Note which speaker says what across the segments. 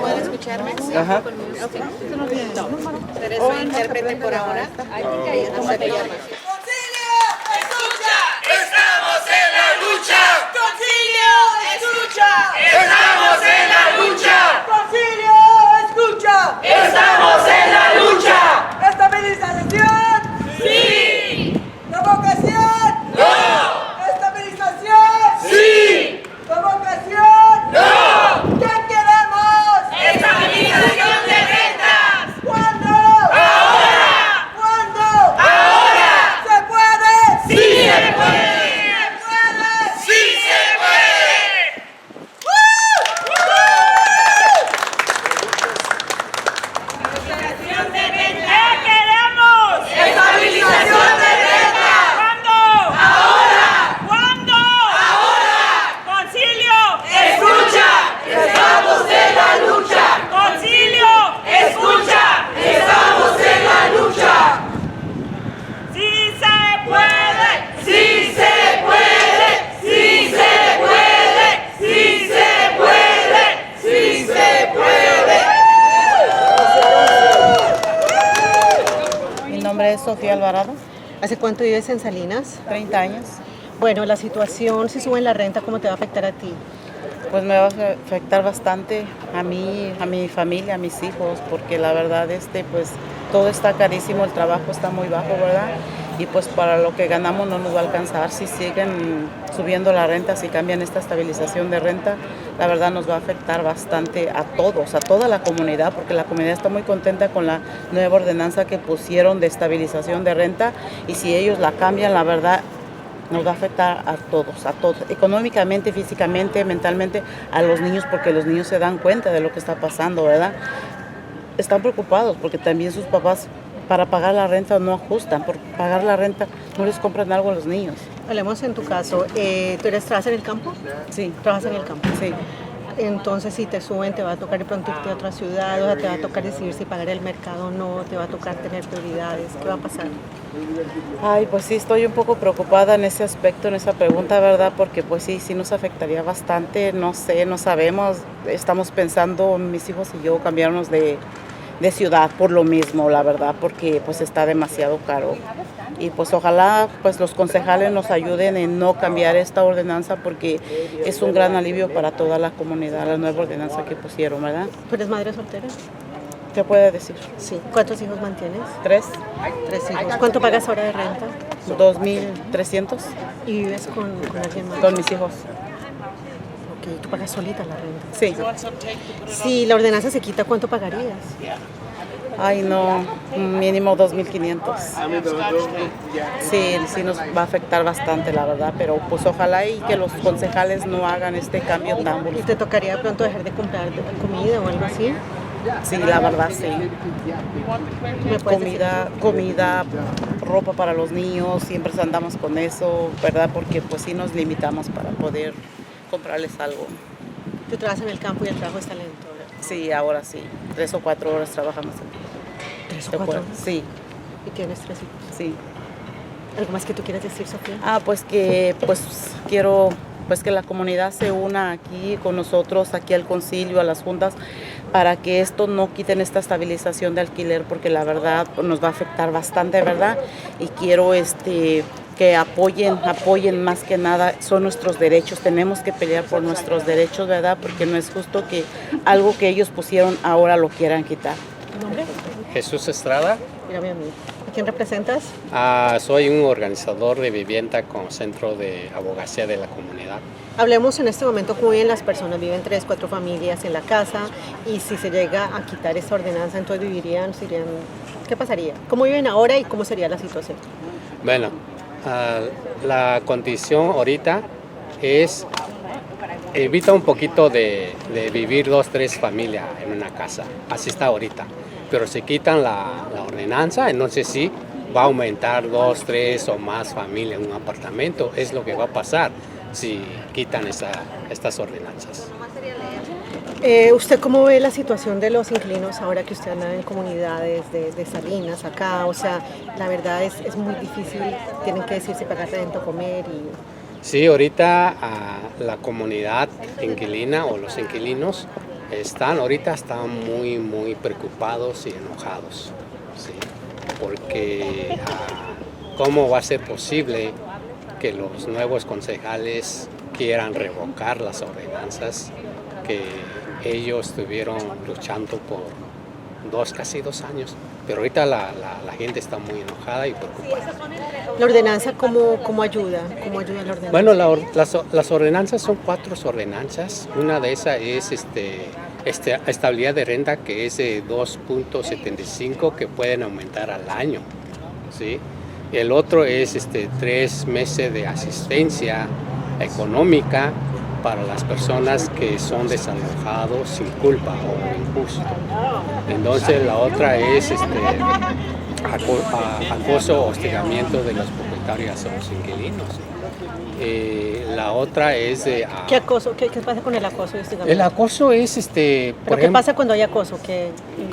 Speaker 1: ¿Pueden escucharme?
Speaker 2: Ajá.
Speaker 1: Okay. Pero soy intérprete por ahora. Hasta que llame.
Speaker 3: ¡Estamos en la lucha!
Speaker 4: ¡Concilio, escucha!
Speaker 3: ¡Estamos en la lucha!
Speaker 4: ¡Concilio, escucha!
Speaker 3: ¡Estamos en la lucha!
Speaker 4: ¿Estabilización?
Speaker 3: ¡Sí!
Speaker 4: ¿Revocación?
Speaker 3: ¡No!
Speaker 4: ¿Estabilización?
Speaker 3: ¡Sí!
Speaker 4: ¿Revocación?
Speaker 3: ¡No!
Speaker 4: ¿Qué queremos?
Speaker 3: ¡Estabilización de rentas!
Speaker 4: ¿Cuándo?
Speaker 3: ¡Ahora!
Speaker 4: ¿Cuándo?
Speaker 3: ¡Ahora!
Speaker 4: ¿Se puede?
Speaker 3: ¡Sí se puede!
Speaker 4: ¿Se puede?
Speaker 3: ¡Sí se puede!
Speaker 5: ¡Estabilización de renta! ¿Qué queremos?
Speaker 3: ¡Estabilización de rentas!
Speaker 5: ¿Cuándo?
Speaker 3: ¡Ahora!
Speaker 5: ¿Cuándo?
Speaker 3: ¡Ahora!
Speaker 5: ¡Concilio!
Speaker 3: ¡Escucha! ¡Estamos en la lucha!
Speaker 5: ¡Concilio!
Speaker 3: ¡Escucha! ¡Estamos en la lucha!
Speaker 5: ¡Sí se puede!
Speaker 3: ¡Sí se puede! ¡Sí se puede! ¡Sí se puede! ¡Sí se puede!
Speaker 6: Mi nombre es Sofía Alvarado,
Speaker 1: ¿Hace cuánto vives en Salinas?
Speaker 6: 30 años.
Speaker 1: Bueno, la situación, si suben la renta, ¿cómo te va a afectar a ti?
Speaker 6: Pues me va a afectar bastante a mí, a mi familia, a mis hijos, porque la verdad pues todo está carísimo, el trabajo está muy bajo, ¿verdad? Y pues para lo que ganamos no nos va a alcanzar. Si siguen subiendo la renta, si cambian esta estabilización de renta, la verdad nos va a afectar bastante a todos, a toda la comunidad, porque la comunidad está muy contenta con la nueva ordenanza que pusieron de estabilización de renta, y si ellos la cambian, la verdad nos va a afectar a todos, económicamente, físicamente, mentalmente, a los niños, porque los niños se dan cuenta de lo que está pasando, ¿verdad? Están preocupados porque también sus papás para pagar la renta no ajustan, por pagar la renta no les compran algo a los niños.
Speaker 1: Hablemos en tu caso. ¿Trabajas en el campo?
Speaker 6: Sí,
Speaker 1: ¿Trabajas en el campo?
Speaker 6: sí.
Speaker 1: Entonces, si te suben, te va a tocar de pronto irte a otra ciudad, o sea, te va a tocar decidir si pagar el mercado o no, te va a tocar tener prioridades. ¿Qué va a pasar?
Speaker 6: Ay, pues sí, estoy un poco preocupada en ese aspecto, en esa pregunta, ¿verdad? Porque pues sí nos afectaría bastante, no sé, no sabemos. Estamos pensando, mis hijos y yo, cambiarnos de ciudad por lo mismo, la verdad, porque pues está demasiado caro. Y pues ojalá pues los concejales nos ayuden en no cambiar esta ordenanza, porque es un gran alivio para toda la comunidad, la nueva ordenanza que pusieron, ¿verdad?
Speaker 1: ¿Tú eres madre soltera?
Speaker 6: ¿Qué puede decir?
Speaker 1: Sí. ¿Cuántos hijos mantienes?
Speaker 6: 3,
Speaker 1: 3 hijos. ¿Cuánto pagas ahora de renta?
Speaker 6: 2.300
Speaker 1: ¿Y vives con alguien más?
Speaker 6: con mis hijos.
Speaker 1: Ok, tú pagas solita la renta.
Speaker 6: Sí.
Speaker 1: Si la ordenanza se quita, ¿cuánto pagarías?
Speaker 6: Ay, no, mínimo 2.500. Sí nos va a afectar bastante, la verdad, pero pues ojalá y que los concejales no hagan este cambio tan
Speaker 1: ¿Y
Speaker 6: brusco.
Speaker 1: te tocaría de pronto dejar de comprar comida o algo así?
Speaker 6: Sí, la verdad, sí.
Speaker 1: ¿Me puedes decir?
Speaker 6: Comida, ropa para los niños, siempre andamos con eso, ¿verdad? Porque pues sí nos limitamos para poder comprarles algo.
Speaker 1: Tú trabajas en el campo y el trabajo está lento, ¿verdad?
Speaker 6: Sí, ahora sí, 3 o 4 horas trabajamos.
Speaker 1: 3 o 4 horas.
Speaker 6: Sí,
Speaker 1: Y tienes 3 hijos.
Speaker 6: sí.
Speaker 1: ¿Algo más que tú quieras decir, Sofía?
Speaker 6: Pues que quiero pues que la comunidad se una aquí con nosotros, aquí al concilio, a las juntas, para que esto no quiten esta estabilización de alquiler, porque la verdad nos va a afectar bastante, ¿verdad? Y quiero que apoyen más que nada, son nuestros derechos, tenemos que pelear por nuestros derechos, ¿verdad? Porque no es justo que algo que ellos pusieron ahora lo quieran quitar.
Speaker 1: ¿Tu nombre?
Speaker 7: Jesús Estrada.
Speaker 1: Mírame a mí. ¿A quién representas?
Speaker 7: Soy un organizador de vivienda con Centro de Advocacy de la comunidad.
Speaker 1: Hablemos en este momento cómo viven las personas. Viven 3, 4 familias en la casa, y si se llega a quitar esta ordenanza, entonces serían, ¿qué pasaría? ¿Cómo viven ahora y cómo sería la situación?
Speaker 7: Bueno, la condición ahorita es evita un poquito de vivir 2, 3 familias en una casa. Así está ahorita. Pero si quitan la ordenanza, entonces sí va a aumentar 2, 3 o más familias en un apartamento. Es lo que va a pasar si quitan estas ordenanzas.
Speaker 1: ¿Usted cómo ve la situación de los inquilinos ahora que usted anda en comunidades de Salinas acá? O sea, la verdad es muy difícil, tienen que decir si pagar renta o comer y...
Speaker 7: Sí, ahorita la comunidad inquilina o los inquilinos están muy preocupados y enojados, ¿sí? Porque ¿cómo va a ser posible que los nuevos concejales quieran revocar las ordenanzas que ellos estuvieron luchando por casi 2 años? Pero ahorita la gente está muy enojada y preocupada.
Speaker 1: ¿La ordenanza cómo ayuda? ¿Cómo ayuda la ordenanza?
Speaker 7: Bueno, las ordenanzas son 4 ordenanzas. Una de esas es estabilidad de renta, que es de 2.75, que pueden aumentar al año, ¿sí? El otro es 3 meses de asistencia económica para las personas que son desalojados sin culpa o injusto. Entonces la otra es acoso o hostigamiento de los propietarios a los inquilinos. La otra es
Speaker 1: ¿Qué acoso? ¿Qué pasa con el acoso y hostigamiento?
Speaker 7: el acoso es
Speaker 1: ¿Pero qué pasa cuando hay acoso?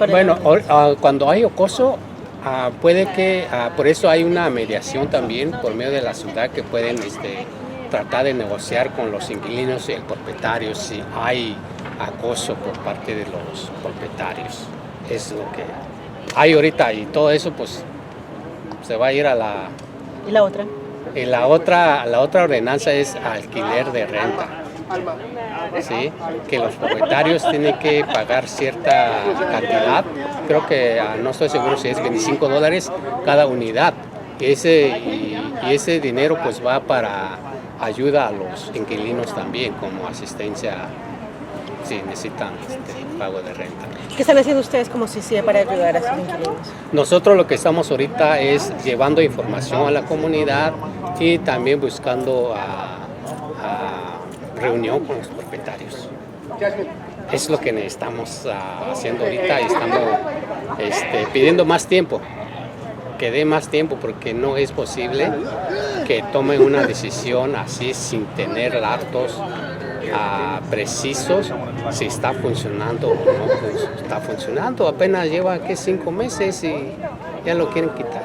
Speaker 7: Bueno, cuando hay acoso puede que por eso hay una mediación también por medio de la ciudad, que pueden tratar de negociar con los inquilinos y el propietario si hay acoso por parte de los propietarios. Es lo que hay ahorita, y todo eso pues se va a ir a la...
Speaker 1: ¿Y la otra?
Speaker 7: Y la otra ordenanza es alquiler de renta, ¿sí? Que los propietarios tienen que pagar cierta cantidad, creo que no estoy seguro si es $25 cada unidad, y ese dinero pues va para ayuda a los inquilinos también, como asistencia si necesitan pago de renta.
Speaker 1: ¿Qué están haciendo ustedes como CICIE para ayudar a sus inquilinos?
Speaker 7: Nosotros lo que estamos ahorita es llevando información a la comunidad y también buscando a reunión con los propietarios. Es lo que estamos haciendo ahorita, y estamos pidiendo más tiempo, que dé más tiempo, porque no es posible que tomen una decisión así sin tener datos precisos si está funcionando o no está funcionando. Apenas lleva 5 meses y ya lo quieren quitar.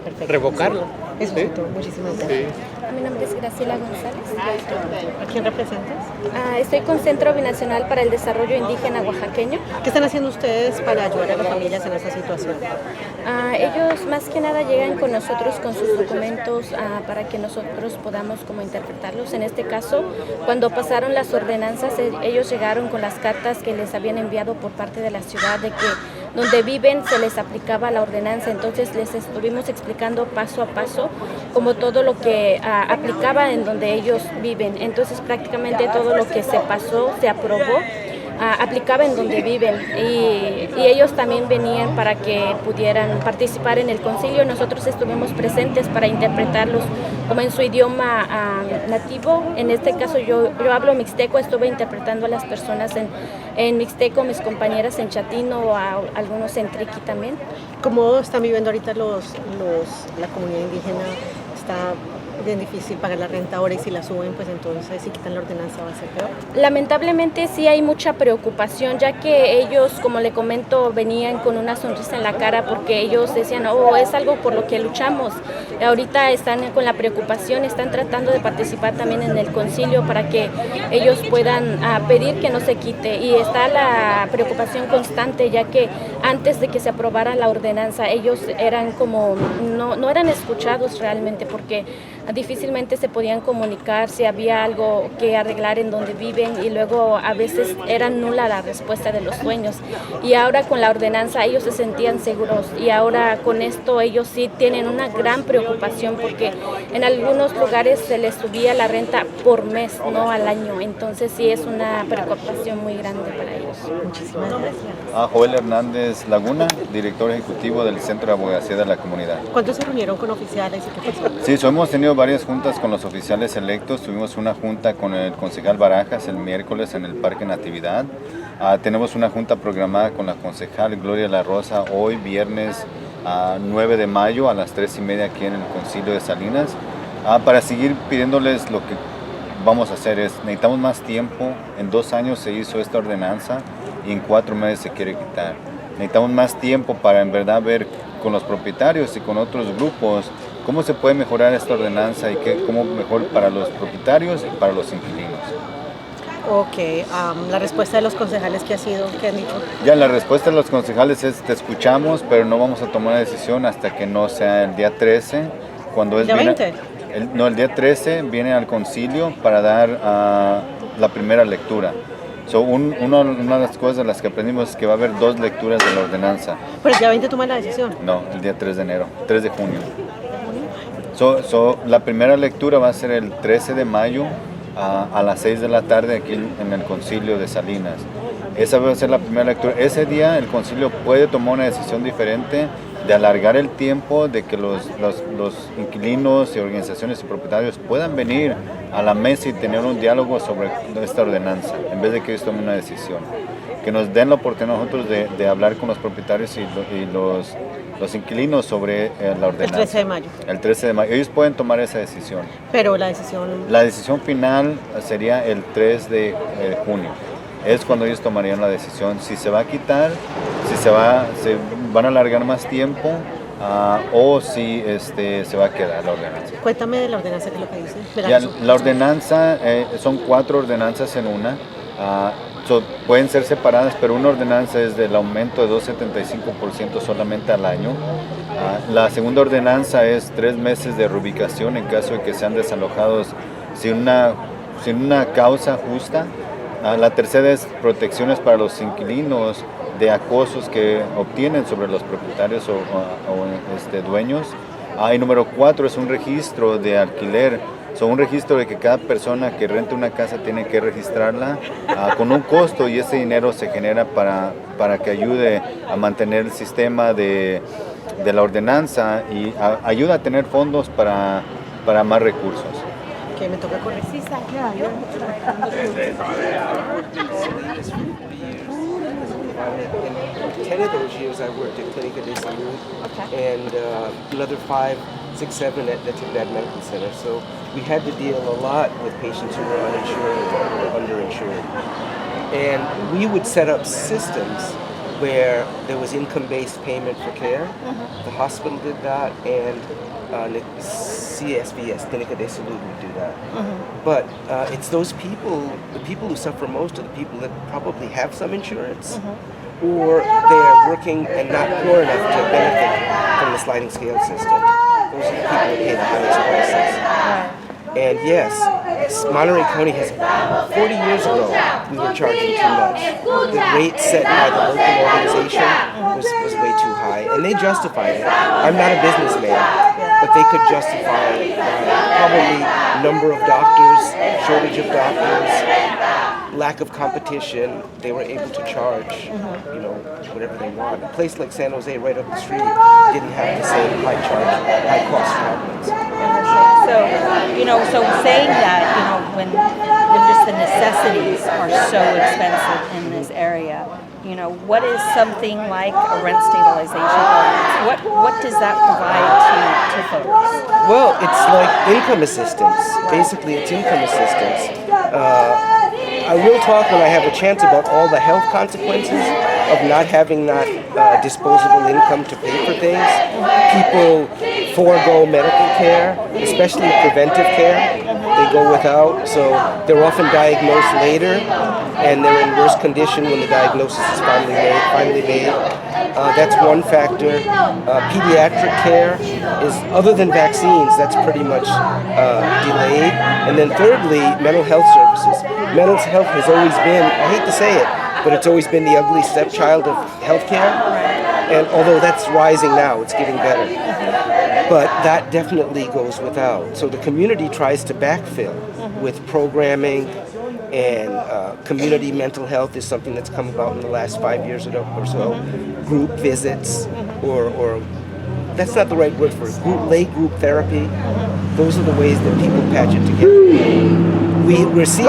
Speaker 1: Perfecto.
Speaker 7: Revocarlo.
Speaker 1: Eso es todo. Muchísimas gracias.
Speaker 7: Sí.
Speaker 2: Mi nombre es Graciela González.
Speaker 1: ¿A quién representas?
Speaker 2: Estoy con Centro Binacional para el Desarrollo Indígena Oaxaqueño.
Speaker 1: ¿Qué están haciendo ustedes para ayudar a las familias en esta situación?
Speaker 2: Ellos más que nada llegan con nosotros con sus documentos para que nosotros podamos como interpretarlos. En este caso, cuando pasaron las ordenanzas, ellos llegaron con las cartas que les habían enviado por parte de la ciudad de que donde viven se les aplicaba la ordenanza. Entonces les estuvimos explicando paso a paso como todo lo que aplicaba en donde ellos viven. Entonces prácticamente todo lo que se pasó, se aprobó, aplicaba en donde viven, y ellos también venían para que pudieran participar en el concilio. Nosotros estuvimos presentes para interpretarlos como en su idioma nativo. En este caso yo hablo mixteco, estuve interpretando a las personas en mixteco, mis compañeras en chatino, a algunos en triqui también.
Speaker 1: ¿Cómo están viviendo ahorita la comunidad indígena? Está bien difícil pagar la renta ahora, y si la suben, pues entonces si quitan la ordenanza va a ser peor.
Speaker 2: Lamentablemente sí hay mucha preocupación, ya que ellos, como le comento, venían con una sonrisa en la cara porque ellos decían, es algo por lo que luchamos. Ahorita están con la preocupación, están tratando de participar también en el concilio para que ellos puedan pedir que no se quite, y está la preocupación constante, ya que antes de que se aprobara la ordenanza ellos eran como, no eran escuchados realmente, porque difícilmente se podían comunicar si había algo que arreglar en donde viven, y luego a veces era nula la respuesta de los dueños. Y ahora con la ordenanza ellos se sentían seguros, y ahora con esto ellos sí tienen una gran preocupación porque en algunos lugares se les subía la renta por mes, no al año. Entonces sí es una preocupación muy grande para ellos.
Speaker 1: Muchísimas gracias.
Speaker 8: Joel Hernández Laguna, director ejecutivo del Centro de Advocacy de la comunidad.
Speaker 1: ¿Cuántos se reunieron con oficiales y qué pasó?
Speaker 8: Sí, hemos tenido varias juntas con los oficiales electos. Tuvimos una junta con el concejal Barajas el miércoles en el Parque Natividad. Tenemos una junta programada con la concejal Gloria La Rosa hoy, viernes 9 de mayo a las 3:30 aquí en el concilio de Salinas, para seguir pidiéndoles lo que vamos a hacer es, necesitamos más tiempo. En 2 años se hizo esta ordenanza y en 4 meses se quiere quitar. Necesitamos más tiempo para en verdad ver con los propietarios y con otros grupos cómo se puede mejorar esta ordenanza y cómo mejor para los propietarios y para los inquilinos.
Speaker 1: Ok, la respuesta de los concejales que ha sido, ¿qué han dicho?
Speaker 8: Ya la respuesta de los concejales es te escuchamos, pero no vamos a tomar una decisión hasta que no sea el día 13, cuando es
Speaker 1: ¿El día 20?
Speaker 8: El día 13 viene al concilio para dar la primera lectura. Una de las cosas de las que aprendimos es que va a haber 2 lecturas de la ordenanza.
Speaker 1: Pero el día 20 toman la decisión.
Speaker 8: No, el día 3 de enero, 3 de junio. La primera lectura va a ser el 13 de mayo a las 6 de la tarde aquí en el concilio de Salinas. Esa va a ser la primera lectura. Ese día el concilio puede tomar una decisión diferente de alargar el tiempo, de que los inquilinos y organizaciones y propietarios puedan venir a la mesa y tener un diálogo sobre esta ordenanza, en vez de que ellos tomen una decisión. Que nos den la oportunidad nosotros de hablar con los propietarios y los inquilinos sobre la ordenanza.
Speaker 1: El 13 de mayo.
Speaker 8: El 13 de mayo. Ellos pueden tomar esa decisión.
Speaker 1: Pero la decisión...
Speaker 8: La decisión final sería el 3 de junio. Es cuando ellos tomarían la decisión si se va a quitar, si se van a alargar más tiempo o si se va a quedar la ordenanza.
Speaker 1: Cuéntame de la ordenanza, ¿qué es lo que dice?
Speaker 8: Ya, la ordenanza son 4 ordenanzas en una. Pueden ser separadas, pero una ordenanza es del aumento de 2,75% solamente al año. La segunda ordenanza es 3 meses de reubicación en caso de que sean desalojados sin una causa justa. La tercera es protecciones para los inquilinos de acosos que obtienen sobre los propietarios o dueños. Y número 4 es un registro de alquiler. Un registro de que cada persona que renta una casa tiene que registrarla con un costo, y ese dinero se genera para que ayude a mantener el sistema de la ordenanza y ayuda a tener fondos para más recursos.
Speaker 1: Que me toca correr. Sí,
Speaker 9: In 10 of those years I worked at Clínica de Salud, and another 5, 6, 7 at the Trinidad Medical Center. So we had to deal a lot with patients who were uninsured or underinsured. And we would set up systems where there was income-based payment for care. The hospital did that, and CSVS, Clínica de Salud, would do that. But it's those people, the people who suffer most are the people that probably have some insurance, or they're working and not poor enough to benefit from the sliding scale system. Those are the people that pay the highest prices. And yes, Monterey County has, 40 years ago, we were charging too much. The rate set by the local organization was way too high, and they justified it. I'm not a businessman, but they could justify it by probably number of doctors, shortage of doctors, lack of competition. They were able to charge, whatever they want. A place like San Jose, right up the street, didn't have the same high cost problems.
Speaker 10: So saying that, when just the necessities are so expensive in this area, what is something like a rent stabilization ordinance? What does that provide to folks?
Speaker 9: Well, it's like income assistance. Basically, it's income assistance. I will talk when I have a chance about all the health consequences of not having that disposable income to pay for things. People forego medical care, especially preventive care. They go without, so they're often diagnosed later, and they're in worse condition when the diagnosis is finally made. That's one factor. Pediatric care is, other than vaccines, that's pretty much delayed. And then thirdly, mental health services. Mental health has always been, I hate to say it, but it's always been the ugly stepchild of healthcare. And although that's rising now, it's getting better. But that definitely goes without. So the community tries to backfill with programming, and community mental health is something that's come about in the last 5 years or so. Group visits, or that's not the right word for it, lay group therapy. Those are the ways that people patch it together. We're seeing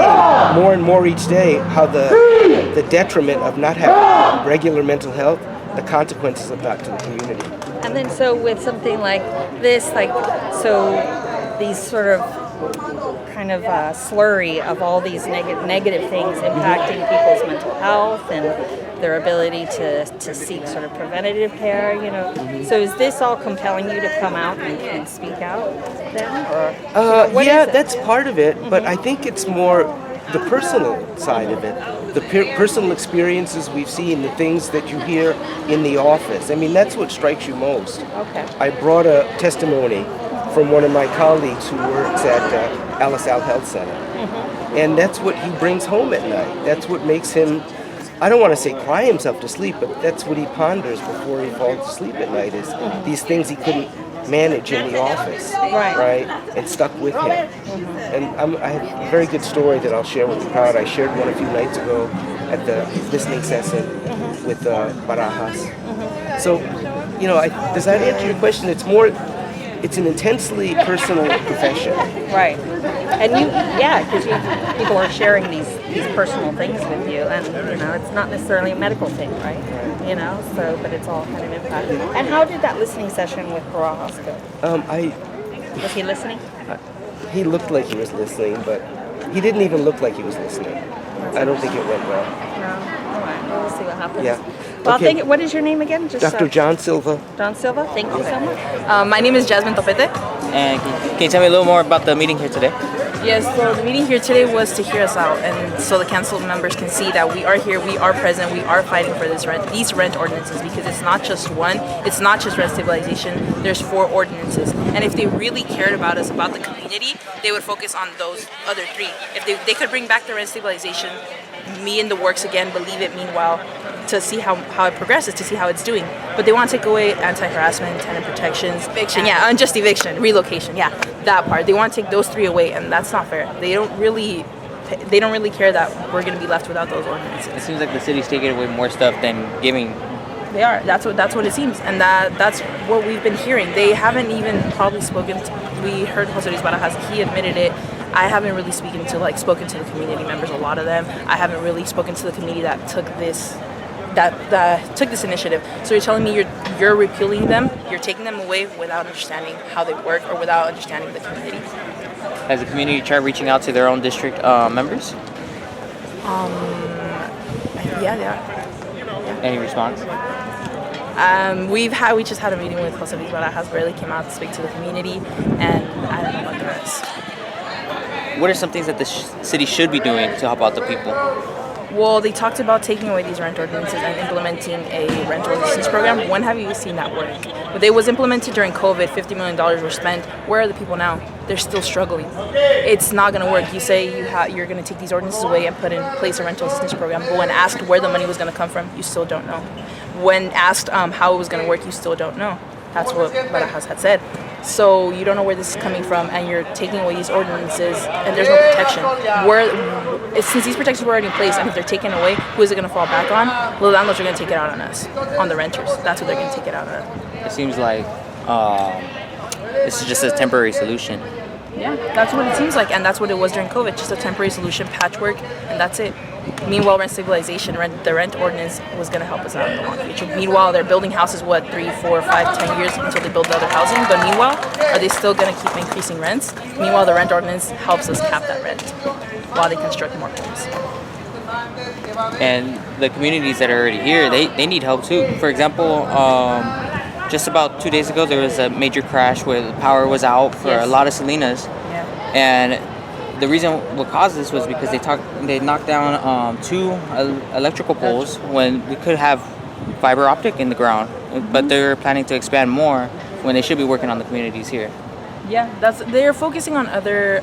Speaker 9: more and more each day how the detriment of not having regular mental health, the consequences of that to the community.
Speaker 10: And then so with something like this, so these sort of kind kind of slurry of all these negative things impacting people's mental health and their ability to seek sort of preventative care, you know. So is this all compelling you to come out and speak out then? Or
Speaker 9: yeah, that's part of it, but I think it's more the personal side of it, the personal experiences we've seen, the things that you hear in the office. I mean, that's what strikes you most.
Speaker 10: Okay.
Speaker 9: I brought a testimony from one of my colleagues who works at Alisal Health Center. And that's what he brings home at night. That's what makes him, I don't want to say cry himself to sleep, but that's what he ponders before he falls asleep at night is these things he couldn't manage in the office, right? And stuck with him. And I have a very good story that I'll share with the crowd. I shared one a few nights ago at the listening session with Barajas. So, you know, does that answer your question? It's an intensely personal profession.
Speaker 10: Right. And because people are sharing these personal things with you, and you know, it's not necessarily a medical thing, right? You know, so but it's all kind of impacted. And how did that listening session with Barajas go? Was he listening?
Speaker 9: He looked like he was listening, but he didn't even look like he was listening. I don't think it went well.
Speaker 10: No. All right. Well, we'll see what happens.
Speaker 9: Yeah.
Speaker 10: Well,
Speaker 9: Okay.
Speaker 10: thank you. What is your name again? Just
Speaker 9: Dr. John Silva.
Speaker 10: John Silva. Thank you so much.
Speaker 11: My name is Jasmine Topete. And can you tell me a little more about the meeting here today? Yes, so the meeting here today was to hear us out, and so the council members can see that we are here, we are present, we are fighting for these rent ordinances, because it's not just one, it's not just rent stabilization, there's 4 ordinances. And if they really cared about us, about the community, they would focus on those other 3. If they could bring back the rent stabilization, me in the works again, believe it, meanwhile, to see how it progresses, to see how it's doing. But they want to take away anti-harassment, tenant protections, eviction, unjust eviction, relocation, that part. They want to take those 3 away, and that's not fair. They don't really care that we're going to be left without those ordinances.
Speaker 12: It seems like the city's taking away more stuff than giving.
Speaker 11: They are. That's what it seems, and that's what we've been hearing. They haven't even probably spoken. We heard Jose Luis Barajas. He admitted it. I haven't really spoken to the community members. A lot of them. I haven't really spoken to the community that took this. That took this initiative. So you're telling me you're repealing them, you're taking them away without understanding how they work or without understanding the community.
Speaker 12: Has the community tried reaching out to their own district members?
Speaker 11: Yeah, they are.
Speaker 12: Any response?
Speaker 11: We just had a meeting with Jose Luis Barajas, barely came out to speak to the community, and I don't know about the rest.
Speaker 12: What are some things that the city should be doing to help out the people?
Speaker 11: Well, they talked about taking away these rent ordinances and implementing a rental assistance program. When have you seen that work? But it was implemented during COVID, $50 million were spent. Where are the people now? They're still struggling. It's not going to work. You say you're going to take these ordinances away and put in place a rental assistance program, but when asked where the money was going to come from, you still don't know. When asked how it was going to work, you still don't know. That's what Barajas had said. So you don't know where this is coming from, and you're taking away these ordinances, and there's no protection. Since these protections were already in place, and if they're taken away, who is it going to fall back on? Well, the landlords are going to take it out on us, on the renters. That's what they're going to take it out on.
Speaker 12: It seems like this is just a temporary solution.
Speaker 11: Yeah, that's what it seems like, and that's what it was during COVID, just a temporary solution, patchwork, and that's it. Meanwhile, rent stabilization, the rent ordinance was going to help us out in the long future. Meanwhile, they're building houses, 3, 4, 5, 10 years until they build other housing. But meanwhile, are they still going to keep increasing rents? Meanwhile, the rent ordinance helps us cap that rent while they construct more homes.
Speaker 12: And the communities that are already here, they need help too. For example, just about 2 days ago, there was a major crash where the power was out for a lot of Salinas. And the reason what caused this was because they knocked down 2 electrical poles when we could have fiber optic in the ground, but they're planning to expand more when they should be working on the communities here.
Speaker 11: Yeah, they're focusing on other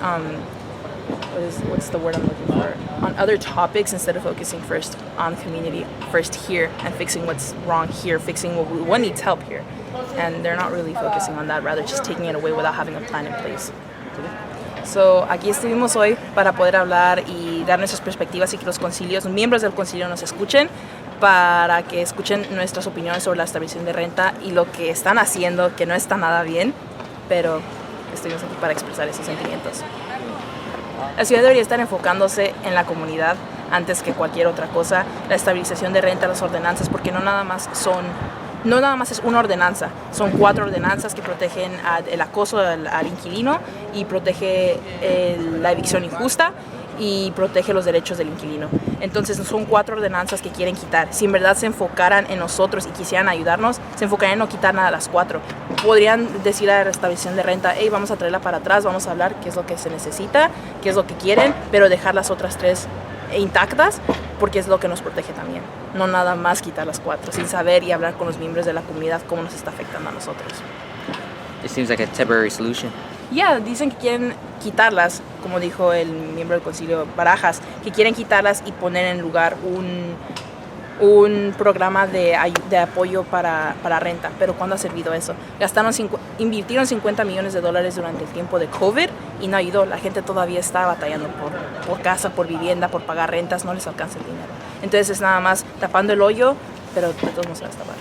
Speaker 11: what's the word I'm looking for? On other topics instead of focusing first on community, first here, and fixing what's wrong here, fixing what needs help here. And they're not really focusing on that, rather just taking it away without having a plan in place. So, aquí estuvimos hoy para poder hablar y dar nuestras perspectivas y que los miembros del concilio nos escuchen, para que escuchen nuestras opiniones sobre la estabilización de renta y lo que están haciendo, que no está nada bien, pero estuvimos aquí para expresar esos sentimientos. La ciudad debería estar enfocándose en la comunidad antes que cualquier otra cosa. La estabilización de renta, las ordenanzas, porque no nada más son no nada más es una ordenanza, son 4 ordenanzas que protegen el acoso al inquilino y protege la evicción injusta y protege los derechos del inquilino. Entonces son 4 ordenanzas que quieren quitar. Si en verdad se enfocaran en nosotros y quisieran ayudarnos, se enfocarían en no quitar nada de las 4. Podrían decir a la restauración de renta, hey, vamos a traerla para atrás, vamos a hablar qué es lo que se necesita, qué es lo que quieren, pero dejar las otras 3 intactas, porque es lo que nos protege también. No nada más quitar las 4, sin saber y hablar con los miembros de la comunidad cómo nos está afectando a nosotros.
Speaker 12: It seems like a temporary solution.
Speaker 11: Ya, dicen que quieren quitarlas, como dijo el miembro del concilio Barajas, que quieren quitarlas y poner en lugar un programa de apoyo para renta. Pero ¿cuándo ha servido eso? Invirtieron $50 millones durante el tiempo de COVID y no ayudó. La gente todavía está batallando por casa, por vivienda, por pagar rentas, no les alcanza el dinero. Entonces es nada más tapando el hoyo, pero de todos modos se va a tapar.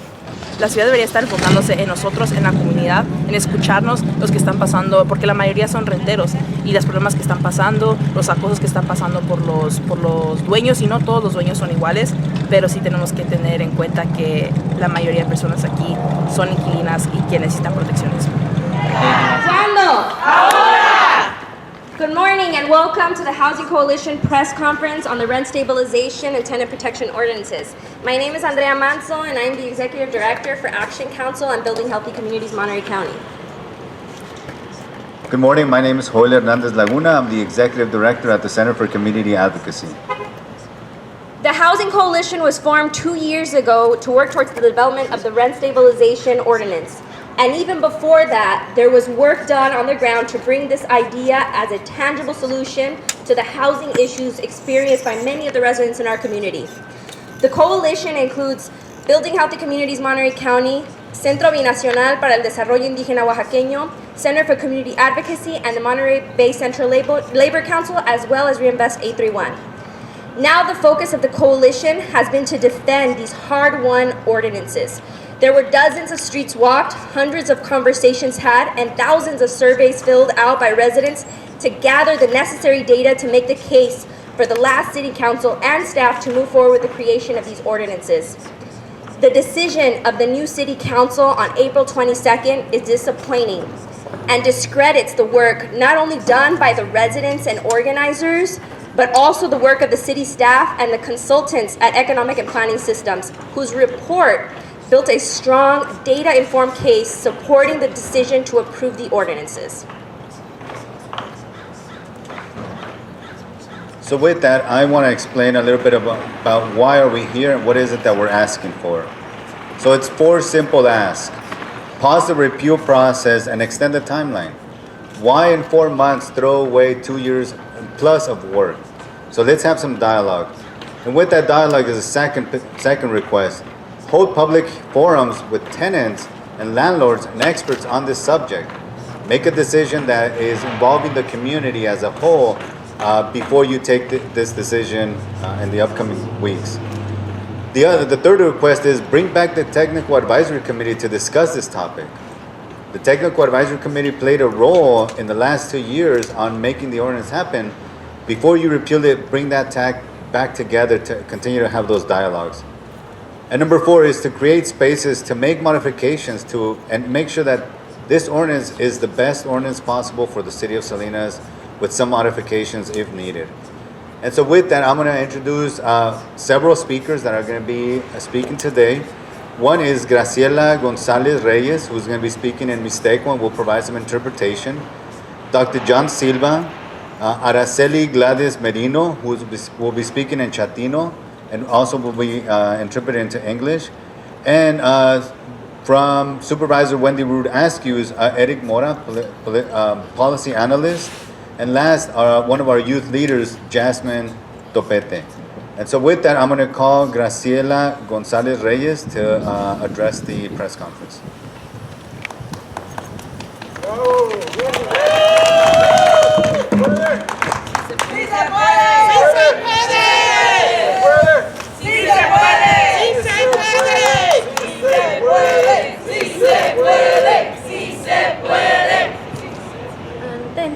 Speaker 11: La ciudad debería estar enfocándose en nosotros, en la comunidad, en escucharnos los que están pasando, porque la mayoría son renteros y los problemas que están pasando, los acosos que están pasando por los dueños, y no todos los dueños son iguales, pero sí tenemos que tener en cuenta que la mayoría de personas aquí son inquilinas y que necesitan protecciones.
Speaker 13: ¿Cuándo? ¡Ahora! Good morning and welcome to the Housing Coalition press conference on the rent stabilization and tenant protection ordinances. My name is Andrea Manso and I'm the Executive Director for Action Council on Building Healthy Communities, Monterey County.
Speaker 8: Good morning, my name is Joel Hernandez Laguna. I'm the Executive Director at the Center for Community Advocacy.
Speaker 13: The Housing Coalition was formed 2 years ago to work towards the development of the Rent Stabilization Ordinance. And even before that, there was work done on the ground to bring this idea as a tangible solution to the housing issues experienced by many of the residents in our community. The coalition includes Building Healthy Communities, Monterey County, Centro Binacional para el Desarrollo Indígena Oaxaqueño, Center for Community Advocacy, and the Monterey Bay Central Labor Council, as well as Reinvest 831. Now the focus of the coalition has been to defend these hard-won ordinances. There were dozens of streets walked, hundreds of conversations had, and thousands of surveys filled out by residents to gather the necessary data to make the case for the last city council and staff to move forward with the creation of these ordinances. The decision of the new city council on April 22nd is disappointing and discredits the work not only done by the residents and organizers, but also the work of the city staff and the consultants at Economic and Planning Systems, whose report built a strong, data-informed case supporting the decision to approve the ordinances.
Speaker 8: So with that, I want to explain a little bit about why are we here and what is it that we're asking for. So it's 4 simple asks. Pause the repeal process and extend the timeline. Why in 4 months throw away 2 years plus of work? So let's have some dialogue. And with that dialogue is a second request. Hold public forums with tenants and landlords and experts on this subject. Make a decision that is involving the community as a whole before you take this decision in the upcoming weeks. The third request is bring back the Technical Advisory Committee to discuss this topic. The Technical Advisory Committee played a role in the last 2 years on making the ordinance happen. Before you repeal it, bring that TAC back together to continue to have those dialogues. And number 4 is to create spaces to make modifications and make sure that this ordinance is the best ordinance possible for the city of Salinas with some modifications if needed. And so with that, I'm going to introduce several speakers that are going to be speaking today. One is Graciela Gonzalez Reyes, who's going to be speaking in Mixteco and will provide some interpretation. Dr. John Silva, Araceli Gladys Merino, who will be speaking in Chatino and also will be interpreted into English. And from Supervisor Wendy Rude Askews, Eric Mora, policy analyst. And last, one of our youth leaders, Jasmine Topete. And so with that, I'm going to call Graciela Gonzalez Reyes to address the press conference.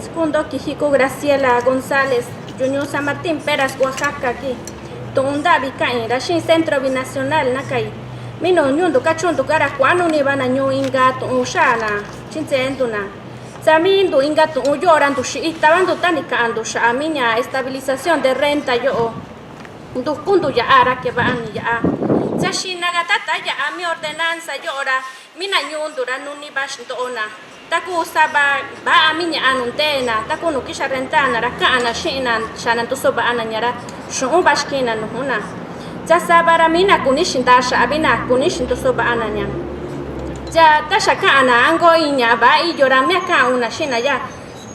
Speaker 2: Segundo, Quijiko Graciela González, Junior San Martín Peras, Oaxaca, aquí. Tonda Vicain, Rashin Centro Binacional, Nakai. mino nyundu kachundu kara kwanu ni bana nyu inga tu shana chincenduna samindu inga tu yoran tu shi itabandu tanika andu sha minya estabilización de renta yo ndu kundu ya ara que van ya Zashina gatata ya ami ordenanza yora mina nyundura nuni bashntona taku saba ba aminya anuntena taku nukisha rentana rakana shina shanan tusoba ananyara shun bashkina nuhuna zasabara mina kunishin tasha abina kunishin tusoba ananya ja tasha kana ango inya ba yora meka una shina ya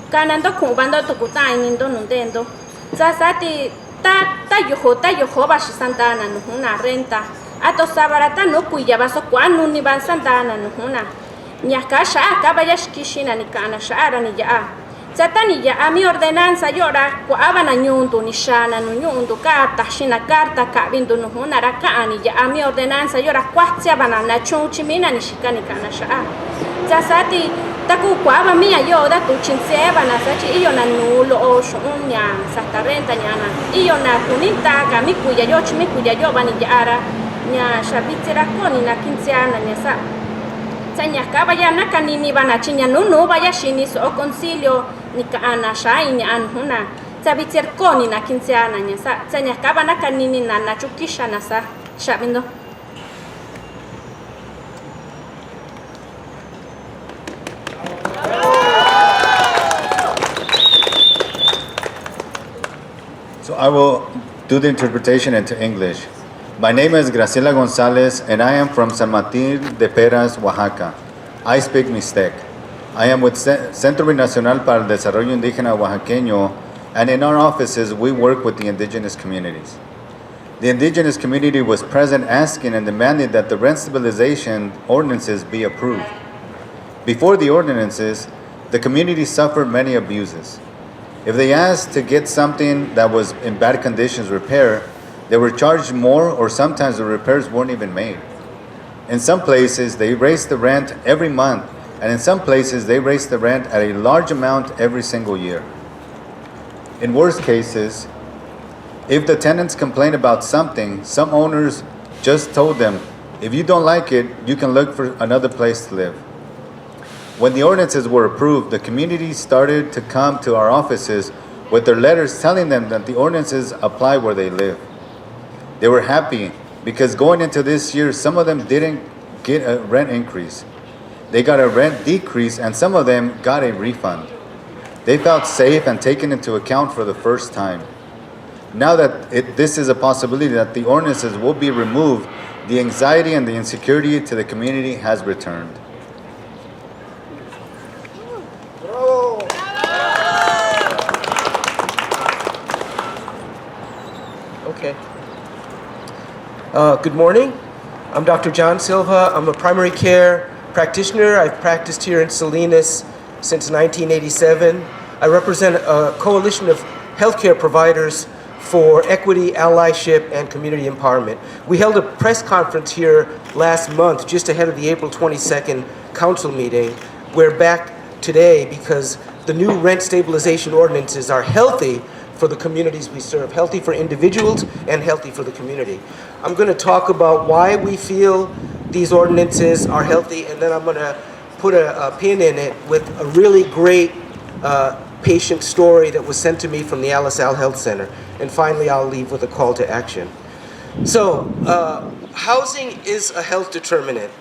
Speaker 2: kanando kubando tukuta inindo nundendo zasati ta yoho bashi santana nuhuna renta ato sabarata no kuya baso kwanu ni ban santana nuhuna nyaka sha akaba yashkishina ni kana shara ni ya satani ya ami ordenanza yora ko abana nyundu ni shana no nyundu ka tashina karta ka bindu nuhuna rakani ya ami ordenanza yora kwatsia bana na chunchimina ni shikani kana sha zasati taku kwaba mia yo da tu chinseba na sachi iyo na nulo o shunya satarenta nyana iyo na kunita ka mikuya yo chimikuya yo bani yara nya shabitira koni na kinsiana nya sa sanya kaba ya na kanini bana chinya nunu baya shini so concilio ni ka ana shainya anhuna sabitir koni na kinsiana nya sa sanya kaba na kanini na chukisha na sa shabindo.
Speaker 8: So I will do the interpretation into English. My name is Graciela Gonzalez and I am from San Martín de Peras, Oaxaca. I speak Mixtec. I am with Centro Binacional para el Desarrollo Indígena Oaxaqueño, and in our offices we work with the indigenous communities. The indigenous community was present asking and demanding that the rent stabilization ordinances be approved. Before the ordinances, the community suffered many abuses. If they asked to get something that was in bad conditions repaired, they were charged more, or sometimes the repairs weren't even made. In some places, they raised the rent every month, and in some places, they raised the rent at a large amount every single year. In worst cases, if the tenants complained about something, some owners just told them, if you don't like it, you can look for another place to live. When the ordinances were approved, the community started to come to our offices with their letters telling them that the ordinances apply where they live. They were happy because going into this year, some of them didn't get a rent increase. They got a rent decrease, and some of them got a refund. They felt safe and taken into account for the first time. Now that this is a possibility that the ordinances will be removed, the anxiety and the insecurity to the community has returned.
Speaker 9: Okay. Good morning. I'm Dr. John Silva. I'm a primary care practitioner. I've practiced here in Salinas since 1987. I represent a coalition of healthcare providers for equity, allyship, and community empowerment. We held a press conference here last month, just ahead of the April 22nd council meeting. We're back today because the new rent stabilization ordinances are healthy for the communities we serve, healthy for individuals and healthy for the community. I'm going to talk about why we feel these ordinances are healthy, and then I'm going to put a pin in it with a really great patient story that was sent to me from the Alisal Health Center. And finally, I'll leave with a call to action. So, housing is a health determinant.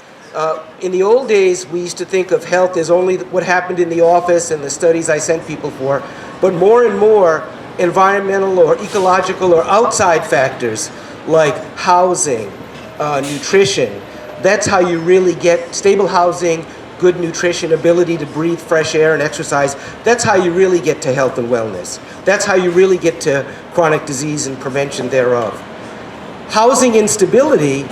Speaker 9: In the old days, we used to think of health as only what happened in the office and the studies I sent people for, but more and more, environmental or ecological or outside factors like housing, nutrition, that's how you really get stable housing, good nutrition, ability to breathe fresh air and exercise. That's how you really get to health and wellness. That's how you really get to chronic disease and prevention thereof. Housing instability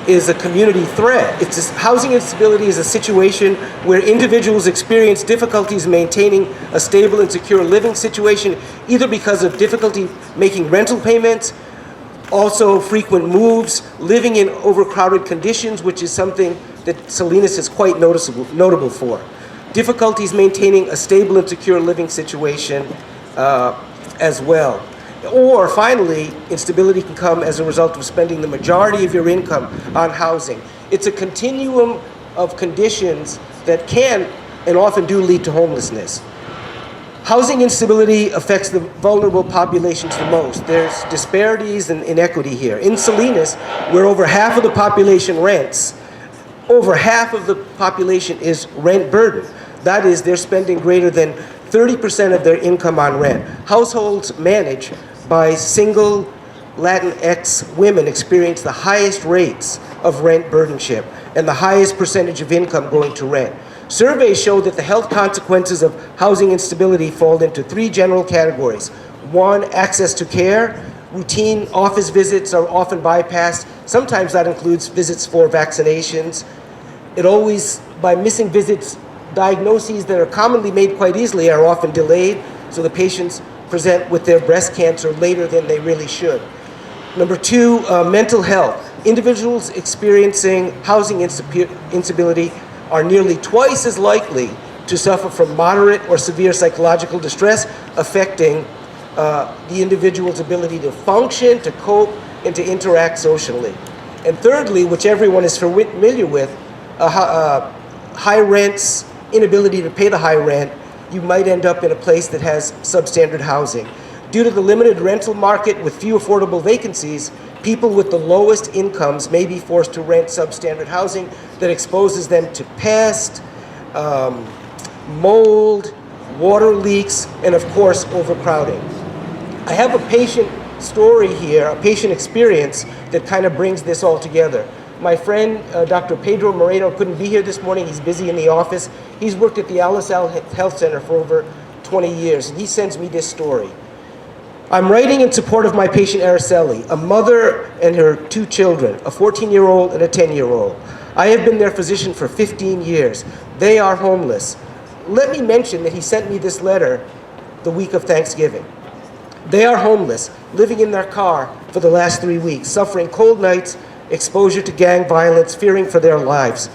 Speaker 9: is a community threat. Housing instability is a situation where individuals experience difficulties maintaining a stable and secure living situation, either because of difficulty making rental payments, also frequent moves, living in overcrowded conditions, which is something that Salinas is quite notable for. Difficulties maintaining a stable and secure living situation as well. Or finally, instability can come as a result of spending the majority of your income on housing. It's a continuum of conditions that can and often do lead to homelessness. Housing instability affects the vulnerable populations the most. There's disparities and inequity here. In Salinas, where over half of the population rents, over half of the population is rent burden. That is, they're spending greater than 30% of their income on rent. Households managed by single Latinx women experience the highest rates of rent burdenship and the highest percentage of income going to rent. Surveys show that the health consequences of housing instability fall into 3 general categories. 1, access to care. Routine office visits are often bypassed. Sometimes that includes visits for vaccinations. By missing visits, diagnoses that are commonly made quite easily are often delayed, so the patients present with their breast cancer later than they really should. Number 2, mental health. Individuals experiencing housing instability are nearly twice as likely to suffer from moderate or severe psychological distress, affecting the individual's ability to function, to cope, and to interact socially. And thirdly, which everyone is familiar with, high rents, inability to pay the high rent, you might end up in a place that has substandard housing. Due to the limited rental market with few affordable vacancies, people with the lowest incomes may be forced to rent substandard housing that exposes them to pests, mold, water leaks, and of course, overcrowding. I have a patient story here, a patient experience that kind of brings this all together. My friend, Dr. Pedro Moreno, couldn't be here this morning. He's busy in the office. He's worked at the Alisal Health Center for over 20 years, and he sends me this story. I'm writing in support of my patient Araceli, a mother and her 2 children, a 14-year-old and a 10-year-old. I have been their physician for 15 years. They are homeless. Let me mention that he sent me this letter the week of Thanksgiving. They are homeless, living in their car for the last 3 weeks, suffering cold nights, exposure to gang violence, fearing for their lives.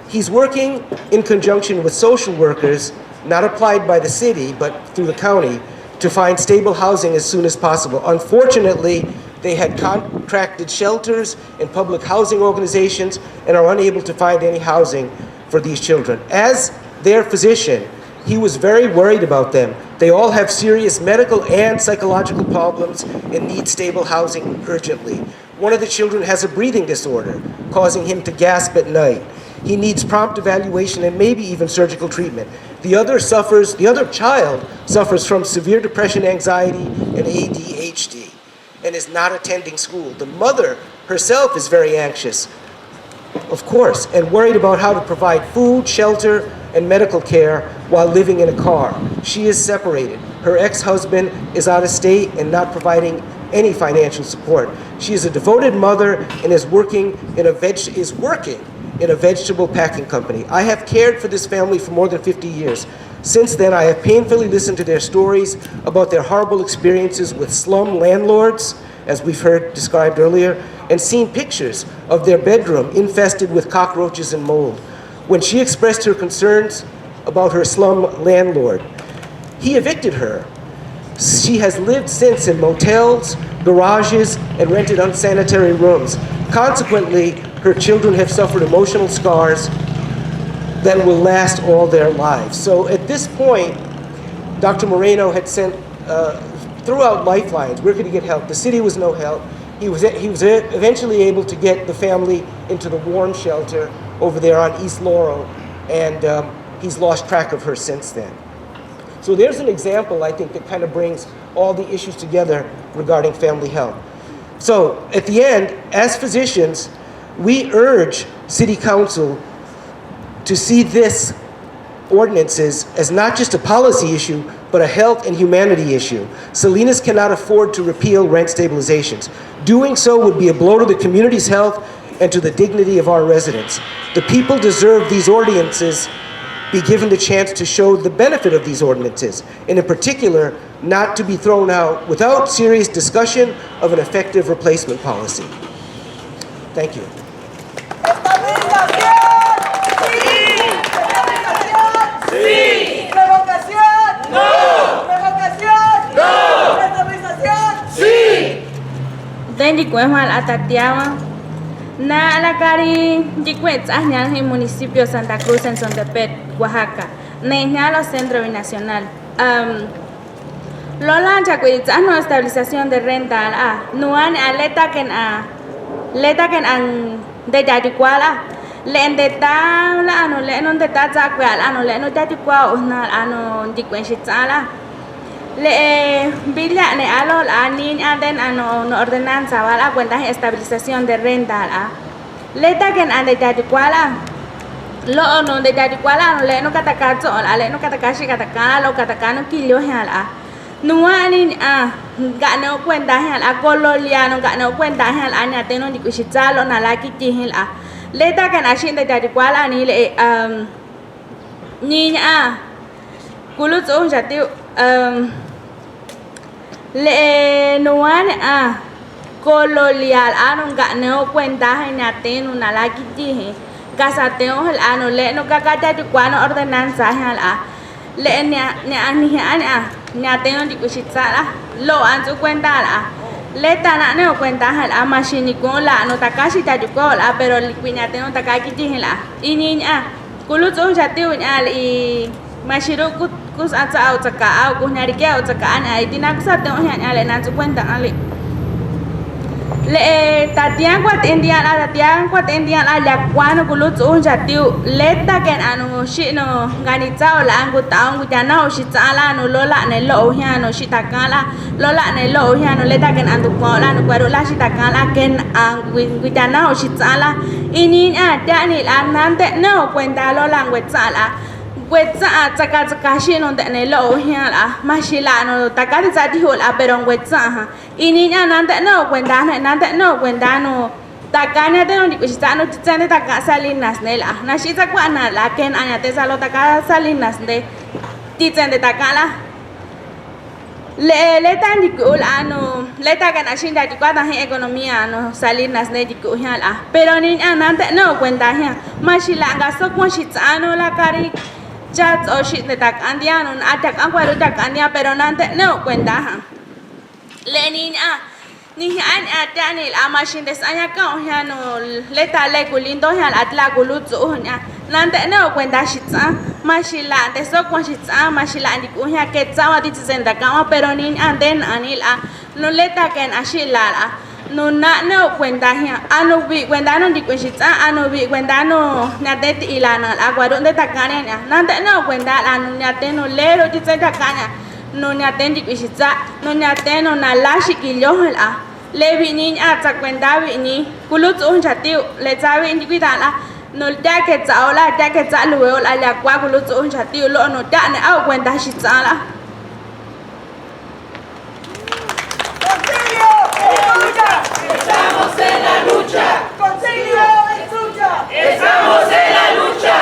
Speaker 9: He's working in conjunction with social workers, not applied by the city, but through the county, to find stable housing as soon as possible. Unfortunately, they had contracted shelters and public housing organizations and are unable to find any housing for these children. As their physician, he was very worried about them. They all have serious medical and psychological problems and need stable housing urgently. One of the children has a breathing disorder, causing him to gasp at night. He needs prompt evaluation and maybe even surgical treatment. The other child suffers from severe depression, anxiety, and ADHD, and is not attending school. The mother herself is very anxious, of course, and worried about how to provide food, shelter, and medical care while living in a car. She is separated. Her ex-husband is out of state and not providing any financial support. She is a devoted mother and is working in a vegetable packing company. I have cared for this family for more than 50 years. Since then, I have painfully listened to their stories about their horrible experiences with slum landlords, as we've heard described earlier, and seen pictures of their bedroom infested with cockroaches and mold. When she expressed her concerns about her slum landlord, he evicted her. She has lived since in motels, garages, and rented unsanitary rooms. Consequently, her children have suffered emotional scars that will last all their lives. So at this point, Dr. Moreno had sent, threw out lifelines. Where could he get help? The city was no help. He was eventually able to get the family into the warm shelter over there on East Laurel, and he's lost track of her since then. So there's an example, I think, that kind of brings all the issues together regarding family health. So at the end, as physicians, we urge City Council to see this ordinances as not just a policy issue, but a health and humanity issue. Salinas cannot afford to repeal rent stabilizations. Doing so would be a blow to the community's health and to the dignity of our residents. The people deserve these ordinances be given the chance to show the benefit of these ordinances, and in particular, not to be thrown out without serious discussion of an effective replacement policy. Thank you.
Speaker 3: Sí. Revocación. No. Revocación. No. Estabilización. Sí.
Speaker 14: Dendi kuehmal atatiawa Na la cari jikwet ahnyal en municipio Santa Cruz en Sontepec, Oaxaca. Na los Centro Binacional. Lola chakwit no estabilización de renta nuan aleta ken an de jadikuala len de ta la ano le non de ta zakwal ano le no jadikwa una ano jikwen shitsala le billa ne alol anin aden ano no ordenanza wala cuenta de estabilización de renta leta ken an de jadikuala lo no de jadikuala no le no katakazo ale no katakashi katakala lo katakano kilio hala nuanin gano cuenta hal cololiano gano cuenta hal anya teno di kushitsalo na laki tihil leta kan ashin de jadikuala ni le ninya kulut so jati le nuan colonial ano gano cuenta hanya teno na laki tihil kasateo hal ano le no kakata di kuano ordenanza hal le ne ani tengo di kushitsala lo anzu cuenta leta na no cuenta hal machine con la no takashi ta la pero liquiña tengo takaki jihla ininya kulutso jati unya i mashiro kus atsa au tsaka au kunyari ke au tsaka ana itina kusa tengo hanya le nanzu cuenta ali le tatian kwat indian la kwano kulutso jati leta ken anu shino ganitsa la angu taungu jana o shitsala no lola ne lo hiano shitakala lola ne lo hiano leta ken andu kola no kwaro la shitakala ken angu jana o shitsala inin dani la nante no cuenta lola ngwetsala gwetsa tsaka shino ne lo hiala mashila no takati zati hola pero ngwetsa inin nante no cuenta no takanya tengo di kushita no titsane taka Salinas nela na shita kwa na la ken anya tesalo taka Salinas de titsane takala le tan di kul ano le taka na shinda di kwa he economía no Salinas de di kuhala pero ni anante no cuenta he mashila ngaso kwa shita no la kari chat o shit de tak andiano atak ankwaro tak andia pero nante no cuenta le ni ni an atani la machine des anya ka no leta le kulindo hal atla kulutsu nya nante no cuenta shitsa mashila de so kwa shitsa mashila andi ku nya ke tsawa di tsenda kama pero ni anden anila no leta ken ashila no na no cuenta hia anu bi cuenta no di ku shitsa anu bi cuenta no na de ilana agua donde takanya nya nante no cuenta la nya te no lero di tsenda kanya no nyaten di kushitsa no nyaten na la shikilyo hala le vini atsa kwenda vini kulutsu jati le tsawi indi kwitala no ta ke tsaola ta ke tsalu la la kwa kulutsu jati lo no ta ne au kwenda shitsala
Speaker 3: Estamos en la lucha. Concilio es lucha. Estamos en la lucha.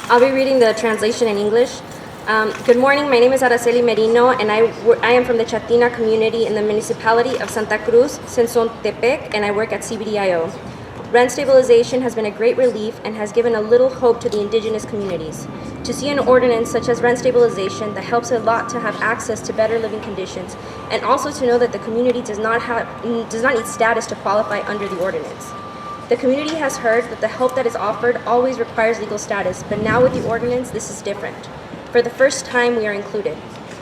Speaker 13: I'll be reading the translation in English. Good morning, my name is Araceli Merino and I am from the Chatina community in the municipality of Santa Cruz, Sensontepec, and I work at CBDIO. Rent stabilization has been a great relief and has given a little hope to the indigenous communities. To see an ordinance such as rent stabilization that helps a lot to have access to better living conditions, and also to know that the community does not need status to qualify under the ordinance. The community has heard that the help that is offered always requires legal status, but now with the ordinance, this is different. For the first time, we are included.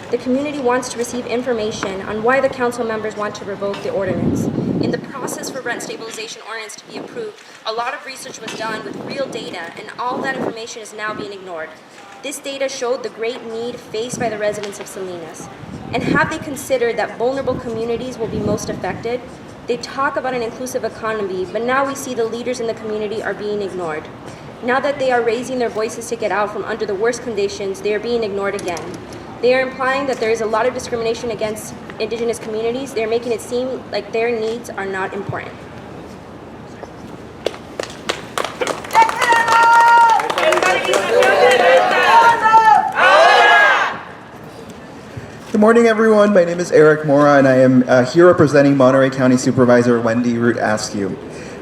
Speaker 13: The community wants to receive information on why the council members want to revoke the ordinance. In the process for rent stabilization ordinance to be approved, a lot of research was done with real data, and all that information is now being ignored. This data showed the great need faced by the residents of Salinas. And have they considered that vulnerable communities will be most affected? They talk about an inclusive economy, but now we see the leaders in the community are being ignored. Now that they are raising their voices to get out from under the worst conditions, they are being ignored again. They are implying that there is a lot of discrimination against indigenous communities. They are making it seem like their needs are not important.
Speaker 15: Good morning, everyone. My name is Eric Mora, and I am here representing Monterey County Supervisor Wendy Root Askew.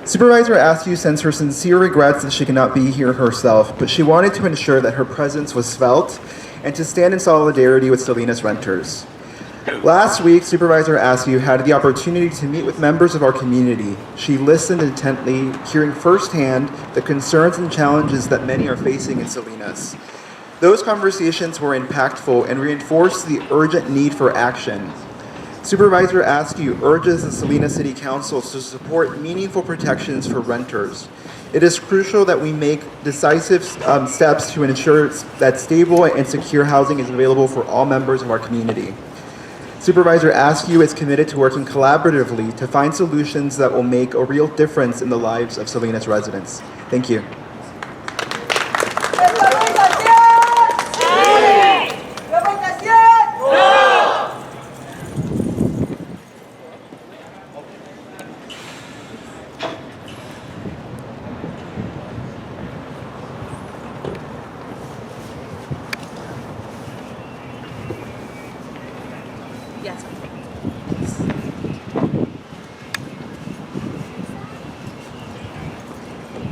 Speaker 15: Supervisor Askew sends her sincere regrets that she cannot be here herself, but she wanted to ensure that her presence was felt and to stand in solidarity with Salinas renters. Last week, Supervisor Askew had the opportunity to meet with members of our community. She listened intently, hearing firsthand the concerns and challenges that many are facing in Salinas. Those conversations were impactful and reinforced the urgent need for action. Supervisor Askew urges the Salinas City Council to support meaningful protections for renters. It is crucial that we make decisive steps to ensure that stable and secure housing is available for all members of our community. Supervisor Askew is committed to working collaboratively to find solutions that will make a real difference in the lives of Salinas residents. Thank you.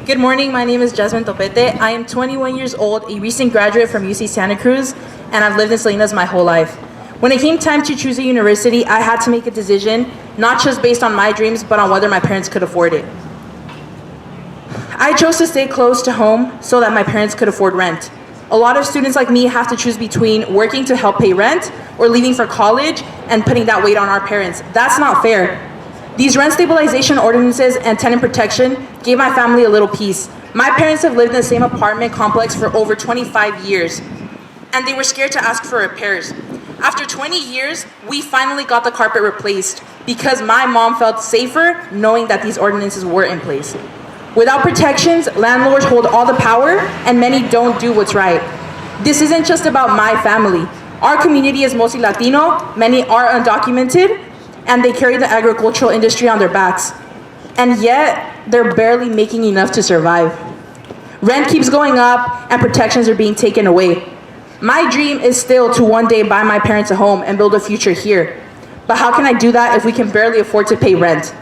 Speaker 11: Good morning, my name is Jasmine Topete. I am 21 years old, a recent graduate from UC Santa Cruz, and I've lived in Salinas my whole life. When it came time to choose a university, I had to make a decision, not just based on my dreams, but on whether my parents could afford it. I chose to stay close to home so that my parents could afford rent. A lot of students like me have to choose between working to help pay rent or leaving for college and putting that weight on our parents. That's not fair. These rent stabilization ordinances and tenant protection gave my family a little peace. My parents have lived in the same apartment complex for over 25 years, and they were scared to ask for repairs. After 20 years, we finally got the carpet replaced because my mom felt safer knowing that these ordinances were in place. Without protections, landlords hold all the power, and many don't do what's right. This isn't just about my family. Our community is mostly Latino, many are undocumented, and they carry the agricultural industry on their backs. And yet, they're barely making enough to survive. Rent keeps going up, and protections are being taken away. My dream is still to one day buy my parents a home and build a future here. But how can I do that if we can barely afford to pay rent?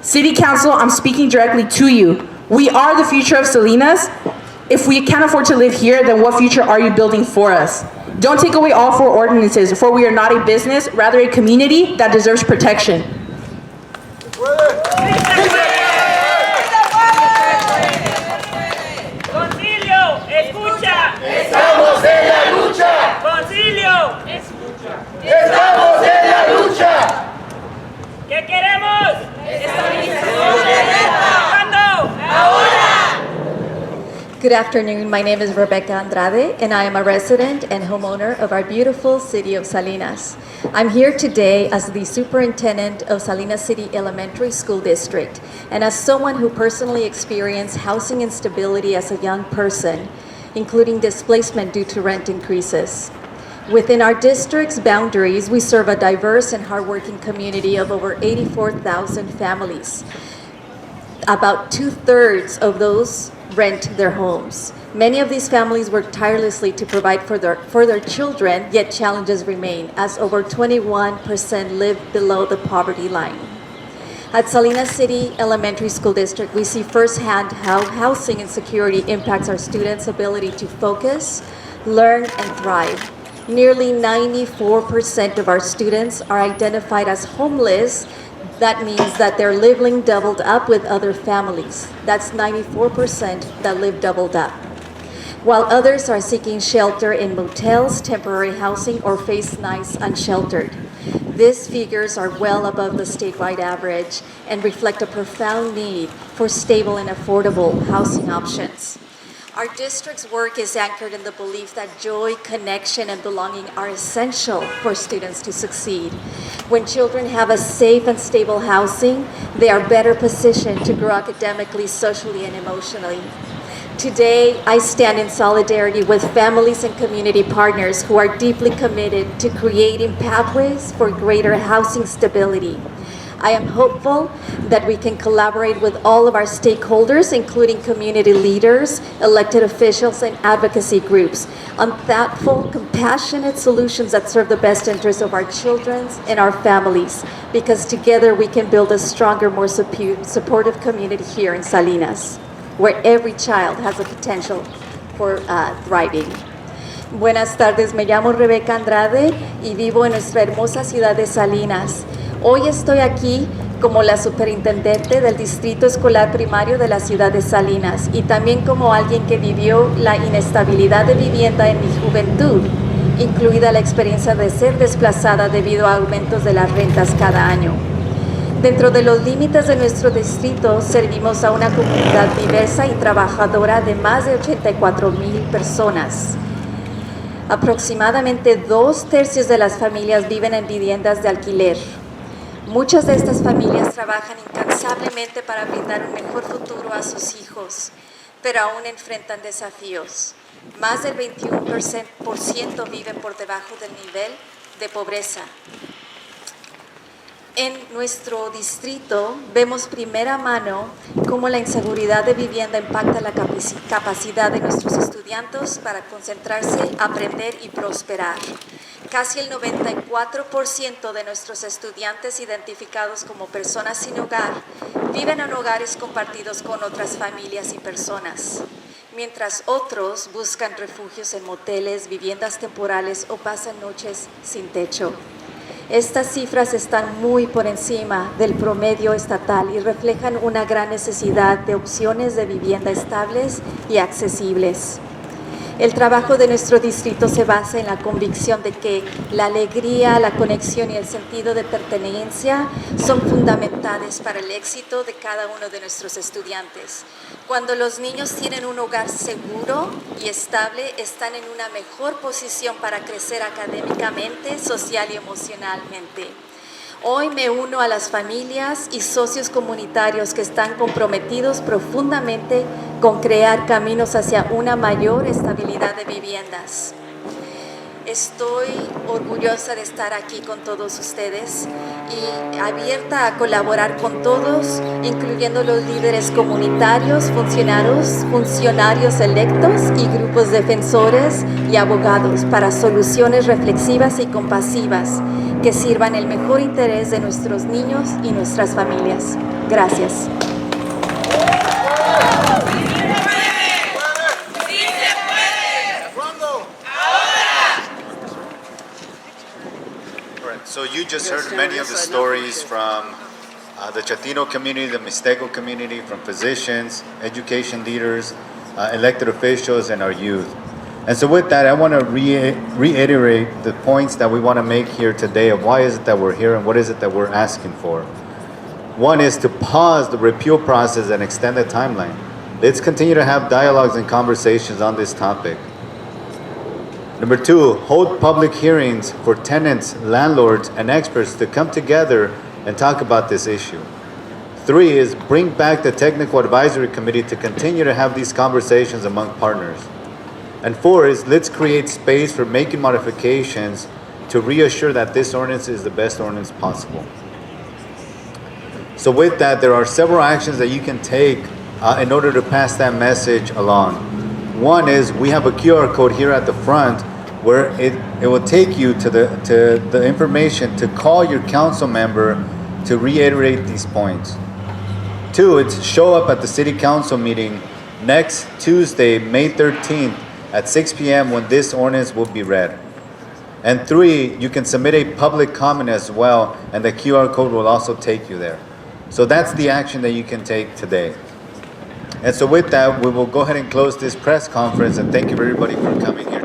Speaker 11: City Council, I'm speaking directly to you. We are the future of Salinas. If we can't afford to live here, then what future are you building for us? Don't take away all 4 ordinances, for we are not a business, rather a community that deserves protection.
Speaker 5: Concilio, escucha.
Speaker 3: Estamos en la lucha.
Speaker 5: Concilio,
Speaker 3: escucha. Estamos en la lucha.
Speaker 5: ¿Qué queremos?
Speaker 3: Estabilización de renta.
Speaker 5: ¿Cuándo?
Speaker 3: Ahora.
Speaker 16: Good afternoon, my name is Rebecca Andrade and I am a resident and homeowner of our beautiful city of Salinas. I'm here today as the superintendent of Salinas City Elementary School District and as someone who personally experienced housing instability as a young person, including displacement due to rent increases. Within our district's boundaries, we serve a diverse and hardworking community of over 84,000 families. About 2/3 of those rent their homes. Many of these families work tirelessly to provide for their children, yet challenges remain, as over 21% live below the poverty line. At Salinas City Elementary School District, we see firsthand how housing insecurity impacts our students' ability to focus, learn, and thrive. Nearly 94% of our students are identified as homeless. That means that they're living doubled up with other families. That's 94% that live doubled up. While others are seeking shelter in motels, temporary housing, or face nights unsheltered. These figures are well above the statewide average and reflect a profound need for stable and affordable housing options. Our district's work is anchored in the belief that joy, connection, and belonging are essential for students to succeed. When children have a safe and stable housing, they are better positioned to grow academically, socially, and emotionally. Today, I stand in solidarity with families and community partners who are deeply committed to creating pathways for greater housing stability. I am hopeful that we can collaborate with all of our stakeholders, including community leaders, elected officials, and advocacy groups, on thoughtful, compassionate solutions that serve the best interests of our children and our families, because together we can build a stronger, more supportive community here in Salinas, where every child has the potential for thriving. Buenas tardes, me llamo Rebeca Andrade y vivo en nuestra hermosa ciudad de Salinas. Hoy estoy aquí como la superintendente del Distrito Escolar Primario de la ciudad de Salinas y también como alguien que vivió la inestabilidad de vivienda en mi juventud, incluida la experiencia de ser desplazada debido a aumentos de las rentas cada año. Dentro de los límites de nuestro distrito servimos a una comunidad diversa y trabajadora de más de 84,000 personas. Aproximadamente 2/3 de las familias viven en viviendas de alquiler. Muchas de estas familias trabajan incansablemente para brindar un mejor futuro a sus hijos, pero aún enfrentan desafíos. Más del 21% viven por debajo del nivel de pobreza. En nuestro distrito vemos primera mano cómo la inseguridad de vivienda impacta la capacidad de nuestros estudiantes para concentrarse, aprender y prosperar. Casi el 94% de nuestros estudiantes identificados como personas sin hogar viven en hogares compartidos con otras familias y personas, mientras otros buscan refugios en moteles, viviendas temporales o pasan noches sin techo. Estas cifras están muy por encima del promedio estatal y reflejan una gran necesidad de opciones de vivienda estables y accesibles. El trabajo de nuestro distrito se basa en la convicción de que la alegría, la conexión y el sentido de pertenencia son fundamentales para el éxito de cada uno de nuestros estudiantes. Cuando los niños tienen un hogar seguro y estable, están en una mejor posición para crecer académicamente, social y emocionalmente. Hoy me uno a las familias y socios comunitarios que están comprometidos profundamente con crear caminos hacia una mayor estabilidad de viviendas. Estoy orgullosa de estar aquí con todos ustedes y abierta a colaborar con todos, incluyendo los líderes comunitarios, funcionarios electos y grupos defensores y abogados para soluciones reflexivas y compasivas que sirvan el mejor interés de nuestros niños y nuestras familias. Gracias.
Speaker 8: So you just heard many of the stories from the Chatino community, the Mixteco community, from physicians, education leaders, elected officials, and our youth. And so with that, I want to reiterate the points that we want to make here today of why is it that we're here and what is it that we're asking for. One is to pause the repeal process and extend the timeline. Let's continue to have dialogues and conversations on this topic. Number two, hold public hearings for tenants, landlords, and experts to come together and talk about this issue. Three is bring back the Technical Advisory Committee to continue to have these conversations among partners. And four is let's create space for making modifications to reassure that this ordinance is the best ordinance possible. So with that, there are several actions that you can take in order to pass that message along. One is we have a QR code here at the front where it will take you to the information to call your council member to reiterate these points. Two, it's show up at the city council meeting next Tuesday, May 13th at 6 p.m. when this ordinance will be read. And three, you can submit a public comment as well, and the QR code will also take you there. So that's the action that you can take today. And so with that, we will go ahead and close this press conference, and thank you everybody for coming here.